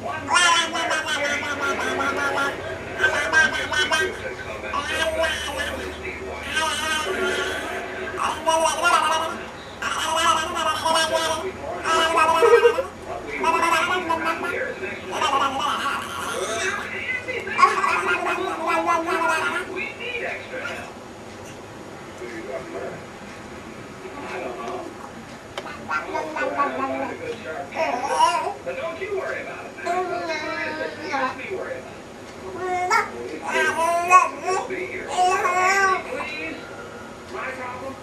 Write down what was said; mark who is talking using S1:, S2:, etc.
S1: One But don't you worry about it now. You got me worried about it. We'll be here. Please. My problem.